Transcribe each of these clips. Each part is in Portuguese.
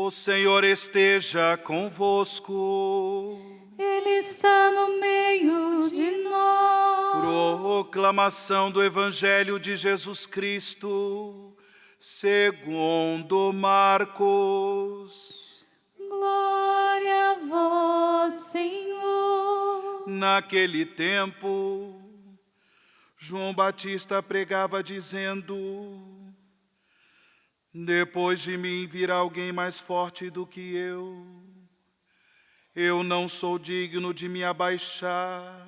O Senhor esteja convosco. Ele está no meio de nós. Proclamação do Evangelho de Jesus Cristo, segundo Marcos. Glória a vós, Senhor. Naquele tempo, João Batista pregava dizendo: depois de mim virá alguém mais forte do que eu. Eu não sou digno de me abaixar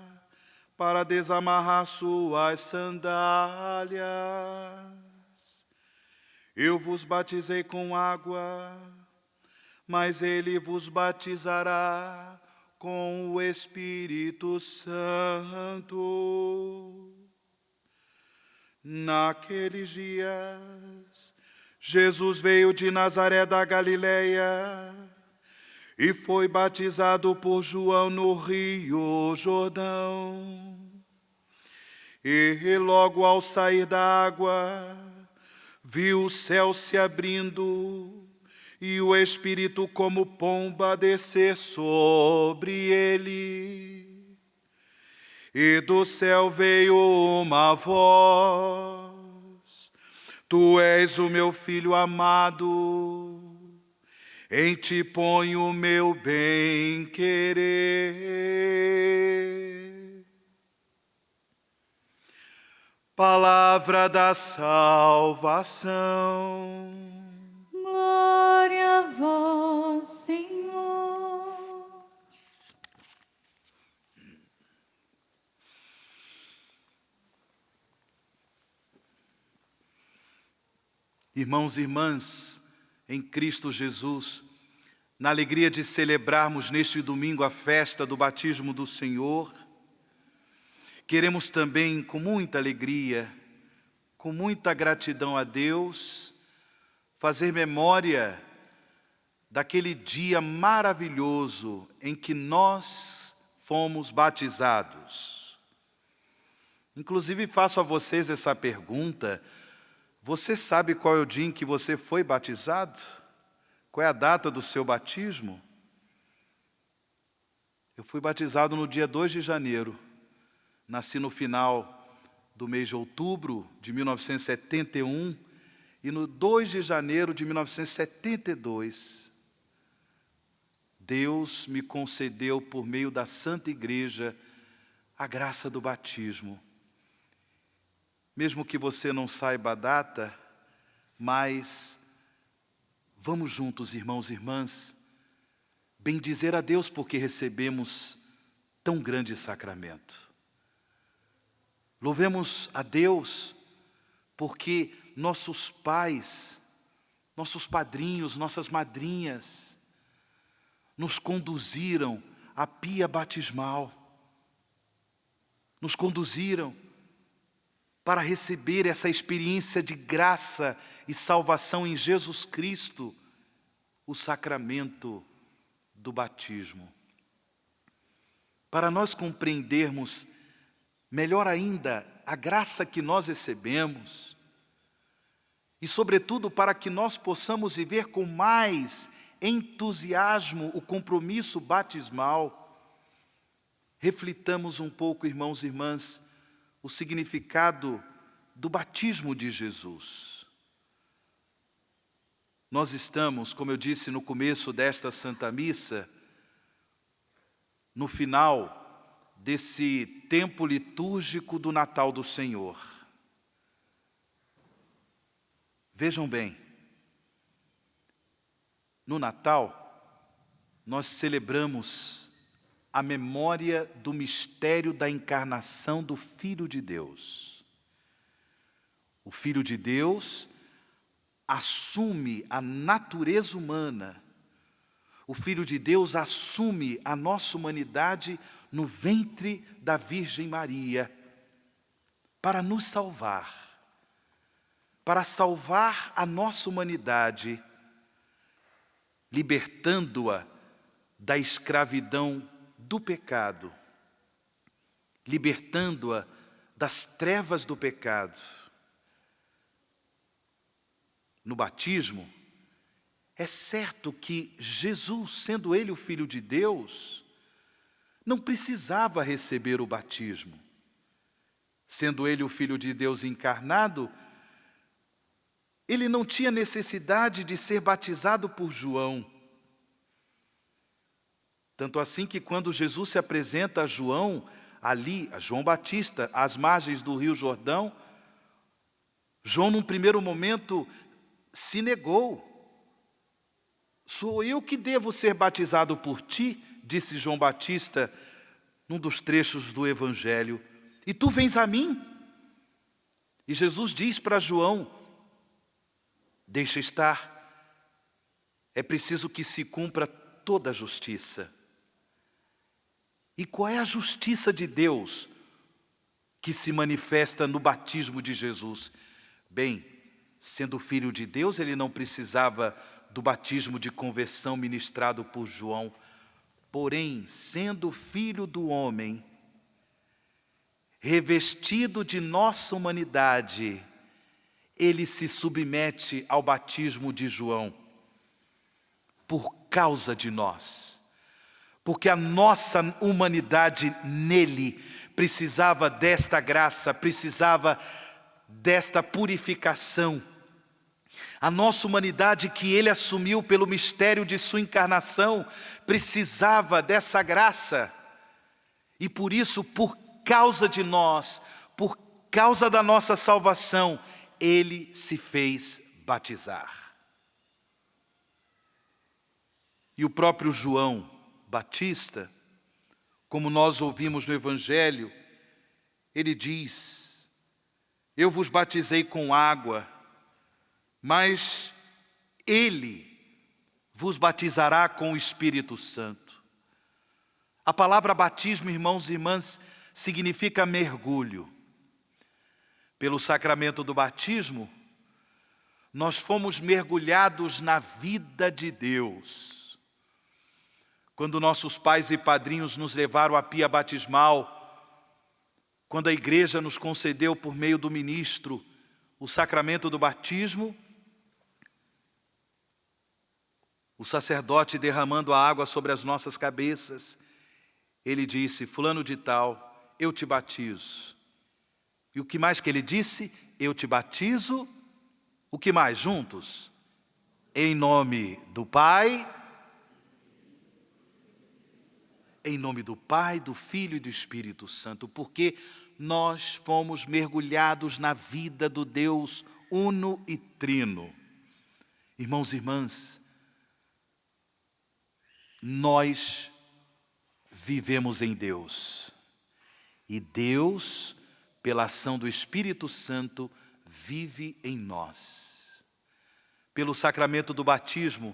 para desamarrar suas sandálias. Eu vos batizei com água, mas ele vos batizará com o Espírito Santo. Naqueles dias, Jesus veio de Nazaré da Galileia e foi batizado por João no rio Jordão. E logo ao sair da água, viu o céu se abrindo e o Espírito como pomba descer sobre ele. E do céu veio uma voz: Tu és o meu filho amado, em ti ponho o meu bem-querer. Palavra da salvação. Glória a vós, Senhor. Irmãos e irmãs, em Cristo Jesus, na alegria de celebrarmos neste domingo a festa do batismo do Senhor, queremos também, com muita alegria, com muita gratidão a Deus, fazer memória daquele dia maravilhoso em que nós fomos batizados. Inclusive, faço a vocês essa pergunta: você sabe qual é o dia em que você foi batizado? Qual é a data do seu batismo? Eu fui batizado no dia 2 de janeiro. Nasci no final do mês de outubro de 1971 e no 2 de janeiro de 1972, Deus me concedeu, por meio da Santa Igreja, a graça do batismo. Mesmo que você não saiba a data, mas vamos juntos, irmãos e irmãs, bendizer a Deus porque recebemos tão grande sacramento. Louvemos a Deus porque nossos pais, nossos padrinhos, nossas madrinhas nos conduziram à pia batismal, nos conduziram para receber essa experiência de graça e salvação em Jesus Cristo, o sacramento do batismo. Para nós compreendermos melhor ainda a graça que nós recebemos e, sobretudo, para que nós possamos viver com mais entusiasmo o compromisso batismal, reflitamos um pouco, irmãos e irmãs, o significado do batismo de Jesus. Nós estamos, como eu disse no começo desta Santa Missa, no final desse tempo litúrgico do Natal do Senhor. Vejam bem, no Natal, nós celebramos a memória do mistério da encarnação do Filho de Deus. O Filho de Deus assume a natureza humana. O Filho de Deus assume a nossa humanidade no ventre da Virgem Maria para nos salvar, para salvar a nossa humanidade, libertando-a da escravidão do pecado, libertando-a das trevas do pecado. No batismo, É certo que Jesus, sendo Ele o Filho de Deus, não precisava receber o batismo. Sendo Ele o Filho de Deus encarnado, Ele não tinha necessidade de ser batizado por João. Tanto assim que quando Jesus se apresenta a João, ali, a João Batista, às margens do Rio Jordão, João, num primeiro momento, se negou. Sou eu que devo ser batizado por ti, disse João Batista, num dos trechos do Evangelho. E tu vens a mim? E Jesus diz para João, deixa estar, é preciso que se cumpra toda a justiça. E qual é a justiça de Deus que se manifesta no batismo de Jesus? Bem, sendo filho de Deus, ele não precisava do batismo de conversão ministrado por João. Porém, sendo filho do homem, revestido de nossa humanidade, ele se submete ao batismo de João por causa de nós. Porque a nossa humanidade nele precisava desta graça, precisava desta purificação. A nossa humanidade que ele assumiu pelo mistério de sua encarnação precisava dessa graça. E por isso, por causa de nós, por causa da nossa salvação, ele se fez batizar. E o próprio João Batista, como nós ouvimos no Evangelho, ele diz, eu vos batizei com água, mas ele vos batizará com o Espírito Santo. A palavra batismo, irmãos e irmãs, significa mergulho. Pelo sacramento do batismo, nós fomos mergulhados na vida de Deus. Quando nossos pais e padrinhos nos levaram à pia batismal, quando a igreja nos concedeu por meio do ministro o sacramento do batismo, o sacerdote derramando a água sobre as nossas cabeças, ele disse, fulano de tal, eu te batizo. E o que mais que ele disse? Eu te batizo, o que mais? Juntos? Em nome do Pai, em nome do Pai, do Filho e do Espírito Santo, porque nós fomos mergulhados na vida do Deus uno e trino. Irmãos e irmãs, nós vivemos em Deus. E Deus, pela ação do Espírito Santo, vive em nós. Pelo sacramento do batismo,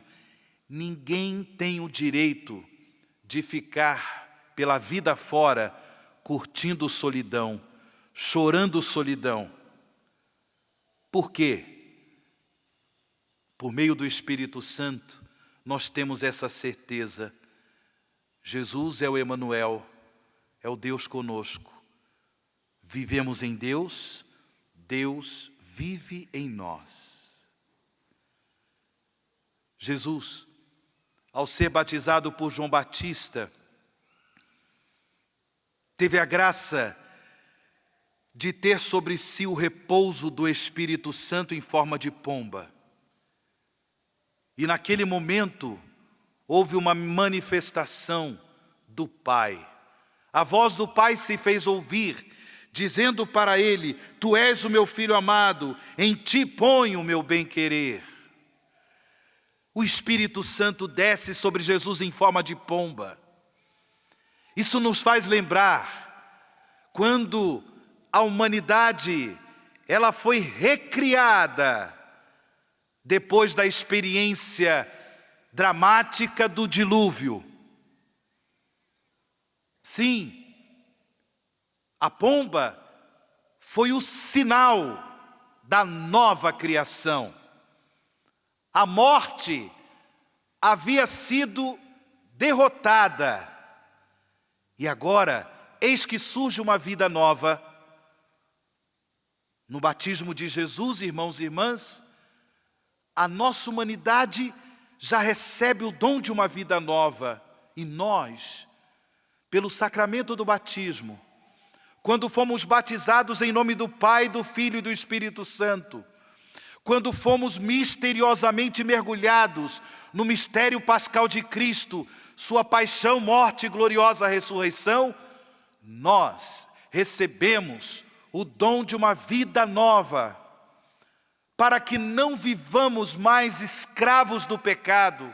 ninguém tem o direito de ficar pela vida fora, curtindo solidão, chorando solidão. Por quê? Por meio do Espírito Santo, nós temos essa certeza. Jesus é o Emanuel, é o Deus conosco. Vivemos em Deus, Deus vive em nós. Jesus, ao ser batizado por João Batista, teve a graça de ter sobre si o repouso do Espírito Santo em forma de pomba. E naquele momento, houve uma manifestação do Pai. A voz do Pai se fez ouvir, dizendo para ele, tu és o meu filho amado, em ti ponho o meu bem-querer. O Espírito Santo desce sobre Jesus em forma de pomba. Isso nos faz lembrar quando a humanidade ela foi recriada depois da experiência dramática do dilúvio. Sim, a pomba foi o sinal da nova criação. A morte havia sido derrotada. E agora, eis que surge uma vida nova. No batismo de Jesus, irmãos e irmãs, a nossa humanidade já recebe o dom de uma vida nova. E nós, pelo sacramento do batismo, quando fomos batizados em nome do Pai, do Filho e do Espírito Santo, quando fomos misteriosamente mergulhados no mistério pascal de Cristo, sua paixão, morte e gloriosa ressurreição, nós recebemos o dom de uma vida nova, para que não vivamos mais escravos do pecado,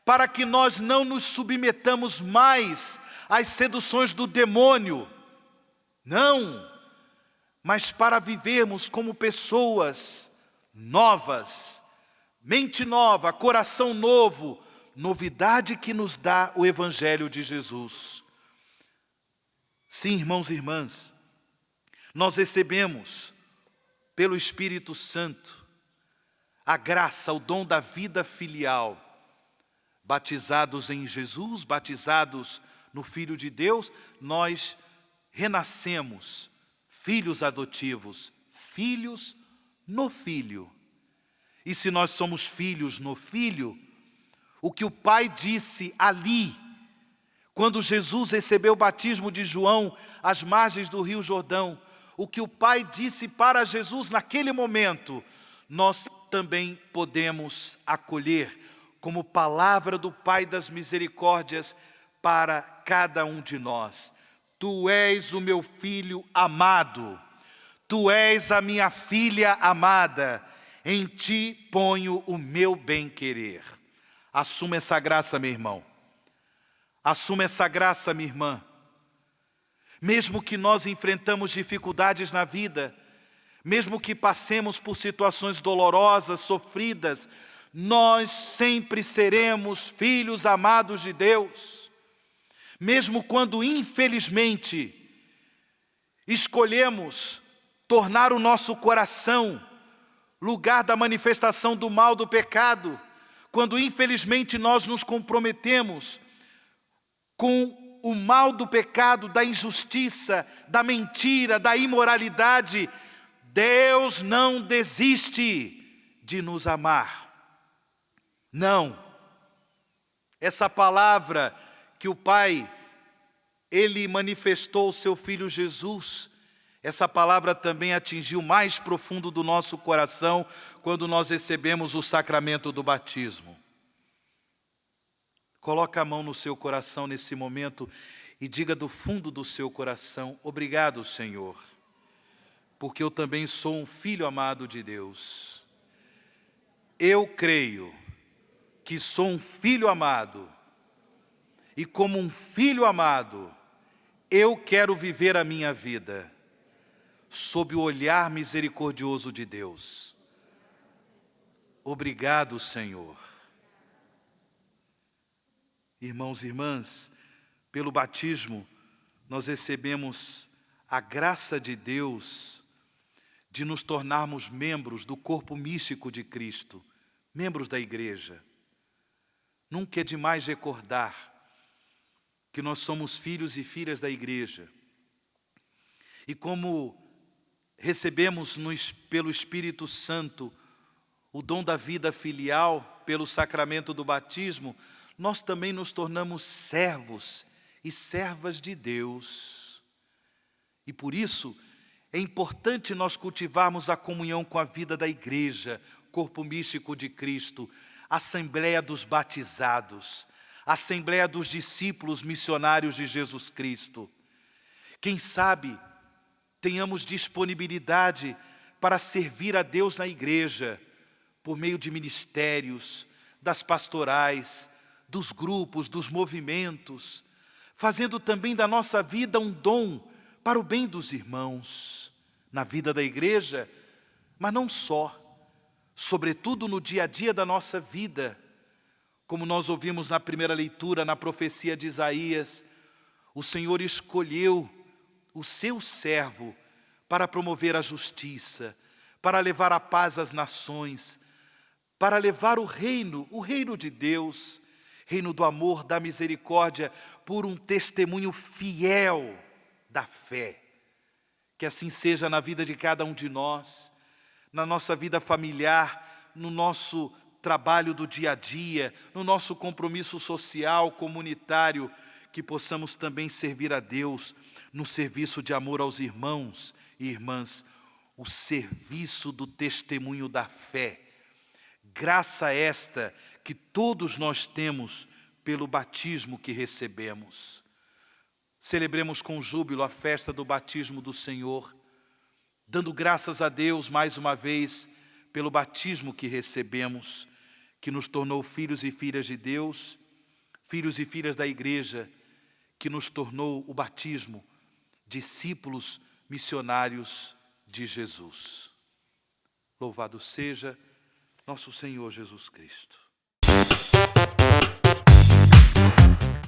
para que nós não nos submetamos mais às seduções do demônio. Não, mas para vivermos como pessoas novas, mente nova, coração novo, novidade que nos dá o Evangelho de Jesus. Sim, irmãos e irmãs, nós recebemos pelo Espírito Santo a graça, o dom da vida filial. Batizados em Jesus, batizados no Filho de Deus, nós renascemos, filhos adotivos, filhos no Filho. E se nós somos filhos no Filho, o que o Pai disse ali, quando Jesus recebeu o batismo de João às margens do Rio Jordão, o que o Pai disse para Jesus naquele momento, nós também podemos acolher como palavra do Pai das misericórdias para cada um de nós. Tu és o meu filho amado, tu és a minha filha amada, em ti ponho o meu bem-querer. Assuma essa graça, meu irmão. Assuma essa graça, minha irmã. Mesmo que nós enfrentamos dificuldades na vida, mesmo que passemos por situações dolorosas, sofridas, nós sempre seremos filhos amados de Deus. Mesmo quando, infelizmente, escolhemos tornar o nosso coração lugar da manifestação do mal, do pecado, quando, infelizmente, nós nos comprometemos com o mal do pecado, da injustiça, da mentira, da imoralidade, Deus não desiste de nos amar. Não. Essa palavra que o Pai, Ele manifestou o seu Filho Jesus, essa palavra também atingiu o mais profundo do nosso coração quando nós recebemos o sacramento do batismo. Coloca a mão no seu coração nesse momento e diga do fundo do seu coração: obrigado, Senhor, porque eu também sou um filho amado de Deus. Eu creio que sou um filho amado e como um filho amado, eu quero viver a minha vida sob o olhar misericordioso de Deus. Obrigado, Senhor. Irmãos e irmãs, pelo batismo, nós recebemos a graça de Deus de nos tornarmos membros do corpo místico de Cristo, membros da igreja. Nunca é demais recordar que nós somos filhos e filhas da igreja. E como recebemos pelo Espírito Santo o dom da vida filial, pelo sacramento do batismo, nós também nos tornamos servos e servas de Deus. E por isso é importante nós cultivarmos a comunhão com a vida da igreja, corpo místico de Cristo, assembleia dos batizados, assembleia dos discípulos missionários de Jesus Cristo. Quem sabe tenhamos disponibilidade para servir a Deus na igreja, por meio de ministérios, das pastorais, dos grupos, dos movimentos, fazendo também da nossa vida um dom para o bem dos irmãos, na vida da igreja, mas não só, sobretudo no dia a dia da nossa vida. Como nós ouvimos na primeira leitura, na profecia de Isaías, o Senhor escolheu o seu servo para promover a justiça, para levar a paz às nações, para levar o reino de Deus, reino do amor, da misericórdia, por um testemunho fiel da fé. Que assim seja na vida de cada um de nós, na nossa vida familiar, no nosso trabalho do dia a dia, no nosso compromisso social, comunitário, que possamos também servir a Deus no serviço de amor aos irmãos e irmãs, o serviço do testemunho da fé. Graça esta que todos nós temos pelo batismo que recebemos. Celebremos com júbilo a festa do batismo do Senhor, dando graças a Deus mais uma vez pelo batismo que recebemos, que nos tornou filhos e filhas de Deus, filhos e filhas da igreja, que nos tornou o batismo, discípulos missionários de Jesus. Louvado seja nosso Senhor Jesus Cristo.